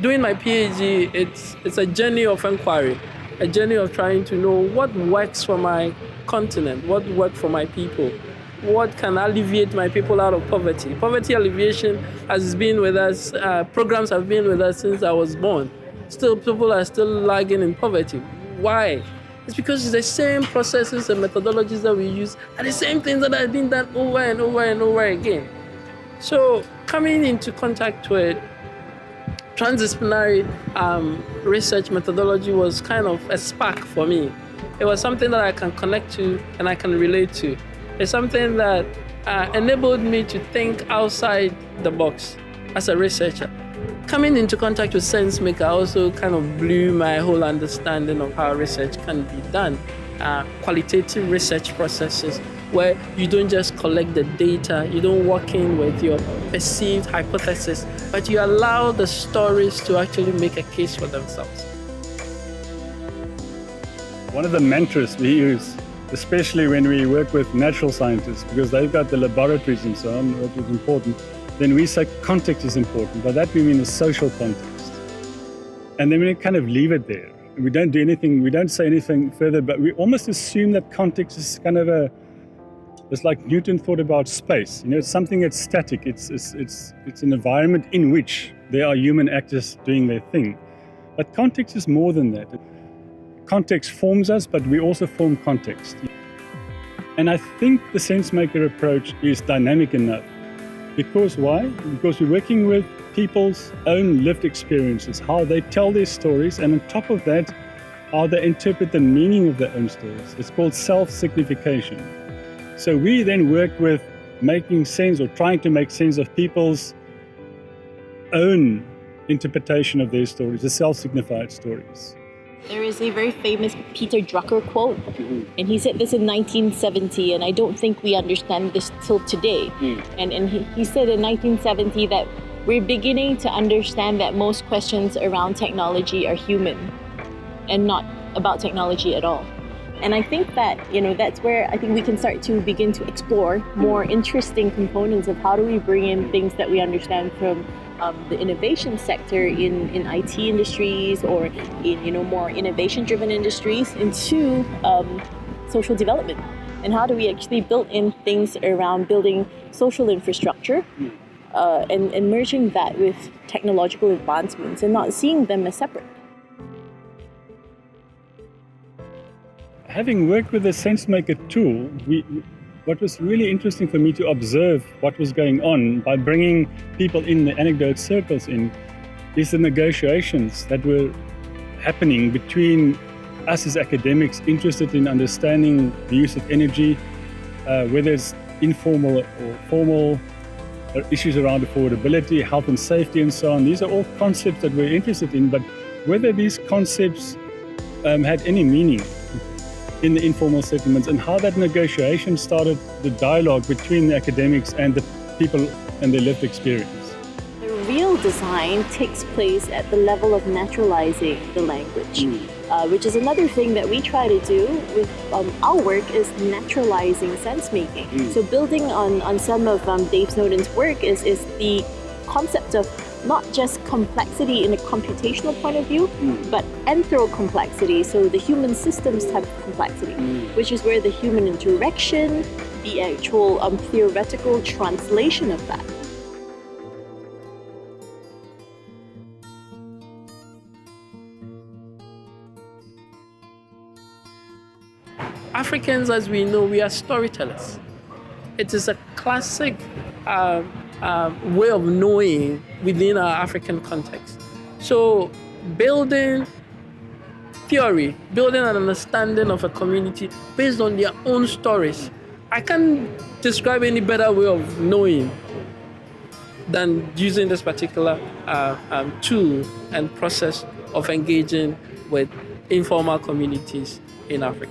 doing my PhD, it's a journey of inquiry, a journey of trying to know what works for my continent, what works for my people, what can alleviate my people out of poverty. Poverty alleviation has been with us, programs have been with us since I was born. Still, people are still lagging in poverty. Why? It's because it's the same processes and methodologies that we use are the same things that have been done over and over and over again. So coming into contact with transdisciplinary research methodology was kind of a spark for me. It was something that I can connect to and I can relate to. It's something that enabled me to think outside the box as a researcher. Coming into contact with Sensemaker also kind of blew my whole understanding of how research can be done. Qualitative research processes where you don't just collect the data, you don't walk in with your perceived hypothesis, but you allow the stories to actually make a case for themselves. One of the mantras we use, especially when we work with natural scientists, because they've got the laboratories and so on, which is important, then we say context is important. By that we mean the social context. And then we kind of leave it there. We don't do anything, we don't say anything further, but we almost assume that context is kind of it's like Newton thought about space. It's something that's static. It's an environment in which there are human actors doing their thing. But context is more than that. Context forms us, but we also form context. And I think the Sensemaker approach is dynamic enough. Because why? Because we're working with people's own lived experiences, how they tell their stories, and on top of that, how they interpret the meaning of their own stories. It's called self-signification. So we then work with making sense or trying to make sense of people's own interpretation of their stories, the self-signified stories. There is a very famous Peter Drucker quote, and he said this in 1970, and I don't think we understand this till today. And he said in 1970 that we're beginning to understand that most questions around technology are human and not about technology at all. And I think that, that's where I think we can start to begin to explore more interesting components of how do we bring in things that we understand from the innovation sector in IT industries or in more innovation-driven industries into social development. And how do we actually build in things around building social infrastructure and merging that with technological advancements and not seeing them as separate. Having worked with the Sensemaker tool, what was really interesting for me to observe what was going on by bringing people in the anecdote circles in is the negotiations that were happening between us as academics interested in understanding the use of energy, whether it's informal or formal, issues around affordability, health and safety and so on. These are all concepts that we're interested in, but whether these concepts had any meaning in the informal settlements and how that negotiation started the dialogue between the academics and the people and their lived experience. The real design takes place at the level of naturalizing the language, which is another thing that we try to do with our work is naturalizing sense-making. So building on some of Dave Snowden's work is the concept of not just complexity in a computational point of view, but enthrocomplexity, so the human systems type of complexity, which is where the human interaction, the actual theoretical translation of that. Africans, as we know, we are storytellers. It is a classic way of knowing within our African context. So building theory, building an understanding of a community based on their own stories. I can't describe any better way of knowing than using this particular tool and process of engaging with informal communities in Africa.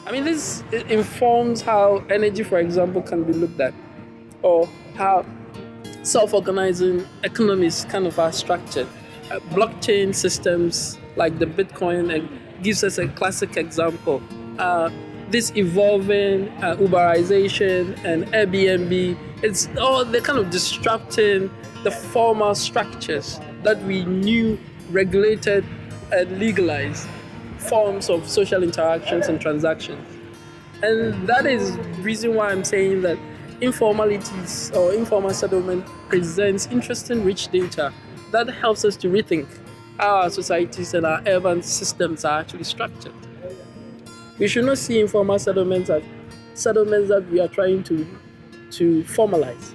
I mean, this informs how energy, for example, can be looked at, or how self-organizing economies kind of are structured. Blockchain systems like the Bitcoin gives us a classic example this evolving Uberization and Airbnb, they're kind of disrupting the formal structures that we knew regulated and legalized forms of social interactions and transactions. And that is the reason why I'm saying that informalities or informal settlement presents interesting rich data that helps us to rethink how our societies and our urban systems are actually structured. We should not see informal settlements as settlements that we are trying to formalize.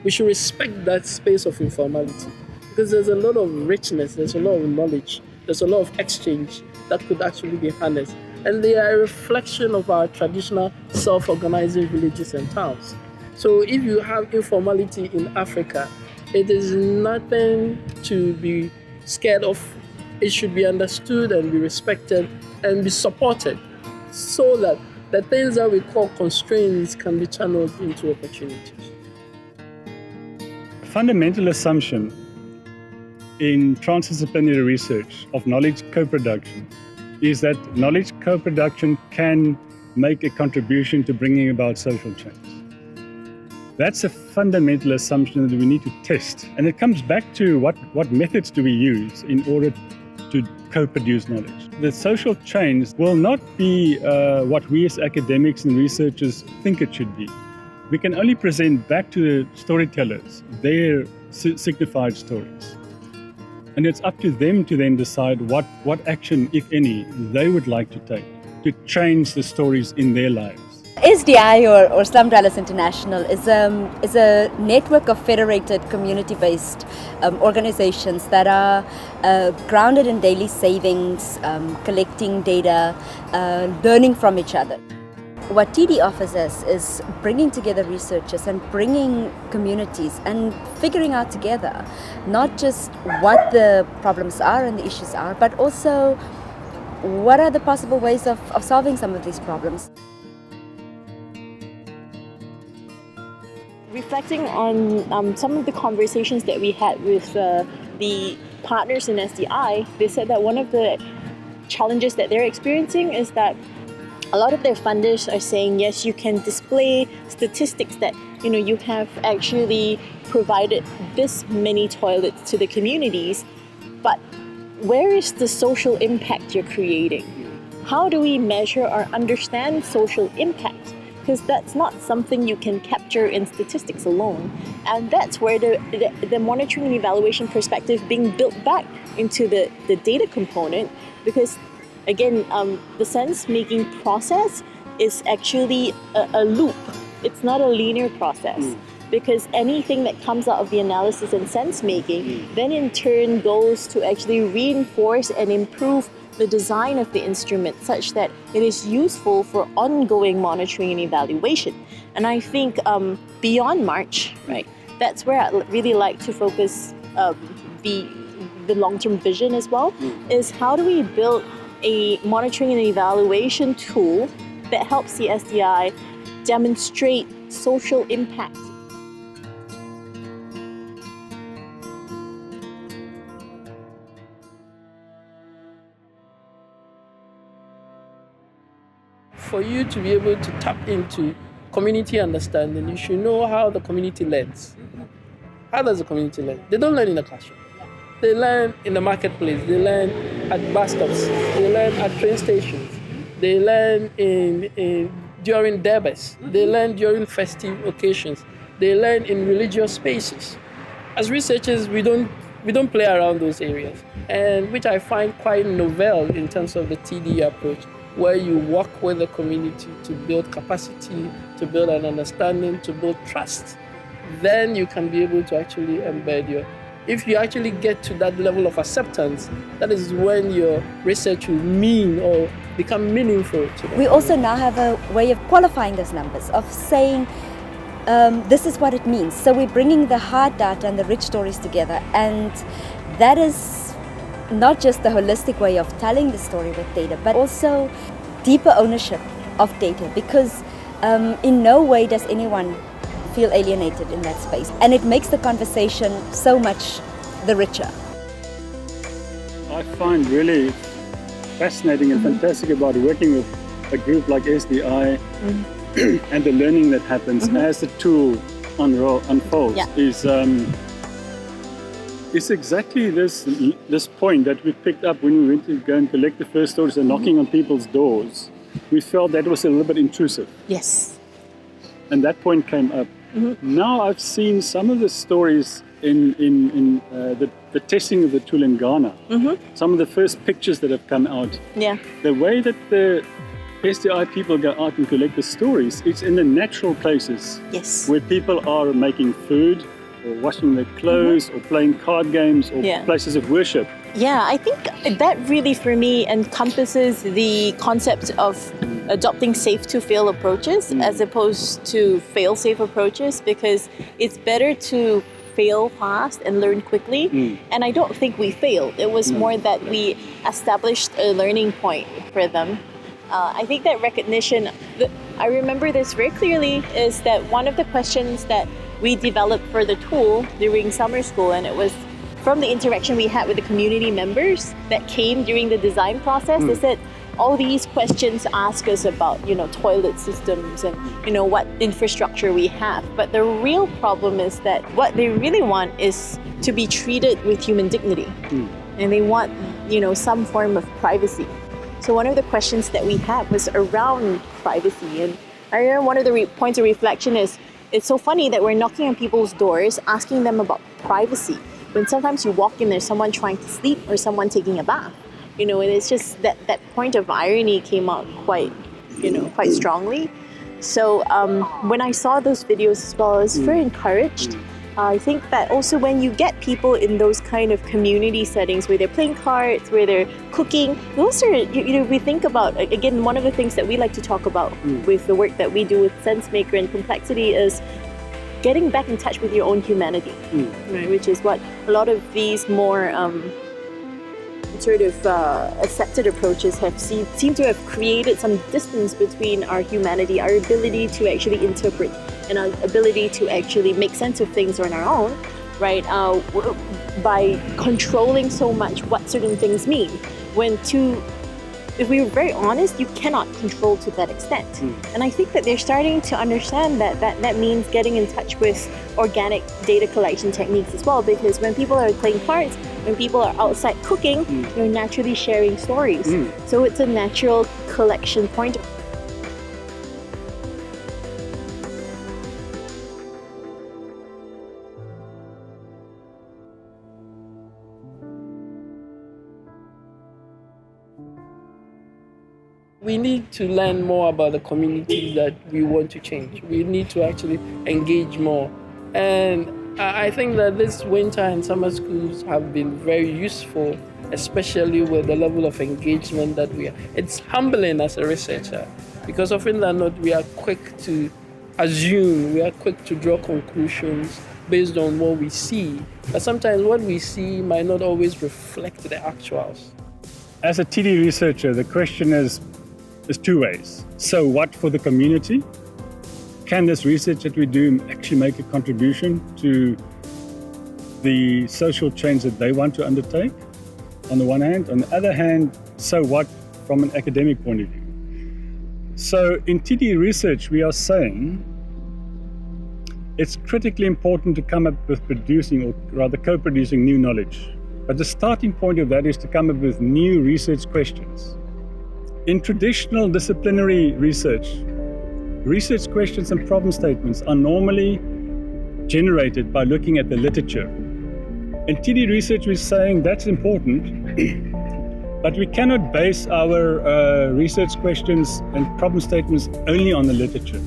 We should respect that space of informality because there's a lot of richness, there's a lot of knowledge, there's a lot of exchange that could actually be harnessed. And they are a reflection of our traditional self-organizing villages and towns. So if you have informality in Africa, it is nothing to be scared of. It should be understood and be respected and be supported so that the things that we call constraints can be channeled into opportunities. Fundamental assumption in transdisciplinary research of knowledge co-production is that knowledge co-production can make a contribution to bringing about social change. That's a fundamental assumption that we need to test. And it comes back to what methods do we use in order to co-produce knowledge. The social change will not be what we as academics and researchers think it should be. We can only present back to the storytellers their signified stories. And it's up to them to then decide what action, if any, they would like to take to change the stories in their lives. SDI or Slum Dwellers International is a network of federated community-based organizations that are grounded in daily savings, collecting data, learning from each other. What TD offers us is bringing together researchers and bringing communities and figuring out together not just what the problems are and the issues are, but also what are the possible ways of solving some of these problems. Reflecting on some of the conversations that we had with the partners in SDI, they said that one of the challenges that they're experiencing is that a lot of their funders are saying, yes, you can display statistics that you have actually provided this many toilets to the communities, but where is the social impact you're creating? How do we measure or understand social impact? Because that's not something you can capture in statistics alone. And that's where the monitoring and evaluation perspective being built back into the data component, because again, the sense-making process is actually a loop. It's not a linear process because anything that comes out of the analysis and sense-making then in turn goes to actually reinforce and improve the design of the instrument such that it is useful for ongoing monitoring and evaluation. And I think beyond March, right, that's where I'd really like to focus the long-term vision as well, is how do we build a monitoring and evaluation tool that helps the SDI demonstrate social impact. For you to be able to tap into community understanding, you should know how the community learns. How does the community learn? They don't learn in the classroom. They learn in the marketplace, they learn at bus stops, they learn at train stations, they learn during derbys, they learn during festive occasions, they learn in religious spaces. As researchers, we don't play around those areas, and which I find quite novel in terms of the TD approach, where you work with the community to build capacity, to build an understanding, to build trust. Then you can be able to actually embed if you actually get to that level of acceptance, that is when your research will mean or become meaningful to them. We also now have a way of qualifying those numbers, of saying this is what it means. So we're bringing the hard data and the rich stories together, and that is not just the holistic way of telling the story with data, but also deeper ownership of data, because in no way does anyone feel alienated in that space, and it makes the conversation so much the richer. I find really fascinating and fantastic about working with a group like SDI and the learning that happens as the tool unfolds is exactly this point that we picked up when we went to go and collect the first stories and knocking on people's doors. We felt that was a little bit intrusive. Yes. And that point came up. Now I've seen some of the stories in the testing of the tool in Ghana. Some of the first pictures that have come out. Yeah. The way that the SDI people go out and collect the stories, it's in the natural places. Yes. Where people are making food or washing their clothes or playing card games or places of worship. Yeah, I think that really for me encompasses the concept of adopting safe to fail approaches as opposed to fail safe approaches, because it's better to fail fast and learn quickly. And I don't think we failed. It was more that we established a learning point for them. I think that recognition, I remember this very clearly, is that one of the questions that we developed for the tool during summer school, and it was from the interaction we had with the community members that came during the design process, is that all these questions ask us about, toilet systems and, what infrastructure we have. But the real problem is that what they really want is to be treated with human dignity. And they want, some form of privacy. So one of the questions that we had was around privacy. And I remember one of the points of reflection is, it's so funny that we're knocking on people's doors, asking them about privacy, when sometimes you walk in, there's someone trying to sleep or someone taking a bath. And it's just that point of irony came out quite strongly. So when I saw those videos as well, I was very encouraged. I think that also when you get people in those kind of community settings where they're playing cards, where they're cooking, those are, we think about, again, one of the things that we like to talk about with the work that we do with Sensemaker and Complexity is getting back in touch with your own humanity, right? Which is what a lot of these more accepted approaches have seem to have created some distance between our humanity, our ability to actually interpret, and our ability to actually make sense of things on our own, right? By controlling so much what certain things mean. If we were very honest, you cannot control to that extent. And I think that they're starting to understand that means getting in touch with organic data collection techniques as well, because when people are playing cards, when people are outside cooking, you're naturally sharing stories. So it's a natural collection point. We need to learn more about the communities that we want to change. We need to actually engage more. And I think that this winter and summer schools have been very useful, especially with the level of engagement that we are. It's humbling as a researcher, because often than not, we are quick to assume, we are quick to draw conclusions based on what we see. But sometimes what we see might not always reflect the actuals. As a TD researcher, the question is two ways. So what for the community? Can this research that we do actually make a contribution to the social change that they want to undertake, on the one hand? On the other hand, so what from an academic point of view? So in TD research, we are saying it's critically important to come up with producing, or rather co-producing, new knowledge. But the starting point of that is to come up with new research questions. In traditional disciplinary research questions and problem statements are normally generated by looking at the literature. In TD research, we're saying that's important, but we cannot base our research questions and problem statements only on the literature.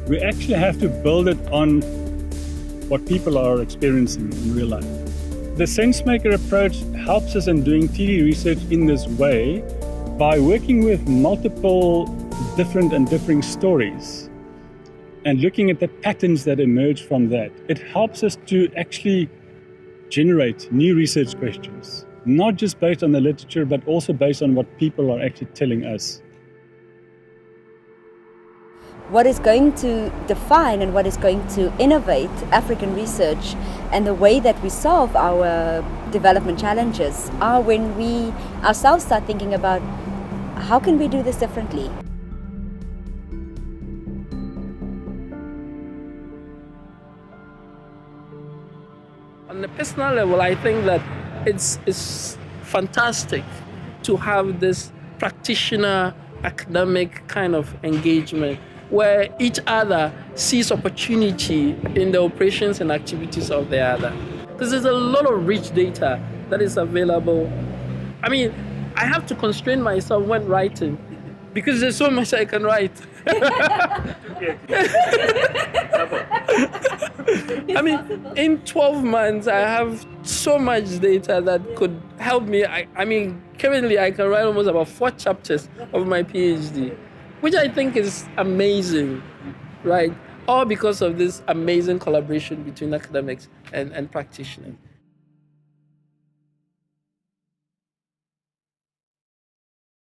We actually have to build it on what people are experiencing in real life. The Sensemaker approach helps us in doing TD research in this way by working with multiple different and differing stories and looking at the patterns that emerge from that. It helps us to actually generate new research questions, not just based on the literature, but also based on what people are actually telling us. What is going to define and what is going to innovate African research and the way that we solve our development challenges are when we ourselves start thinking about How can we do this differently? On a personal level, I think that it's fantastic to have this practitioner academic kind of engagement where each other sees opportunity in the operations and activities of the other. Because there's a lot of rich data that is available. I mean, I have to constrain myself when writing because there's so much I can write. I mean, in 12 months, I have so much data that could help me. I mean, currently, I can write almost about 4 chapters of my PhD, which I think is amazing, right? All because of this amazing collaboration between academics and practitioners.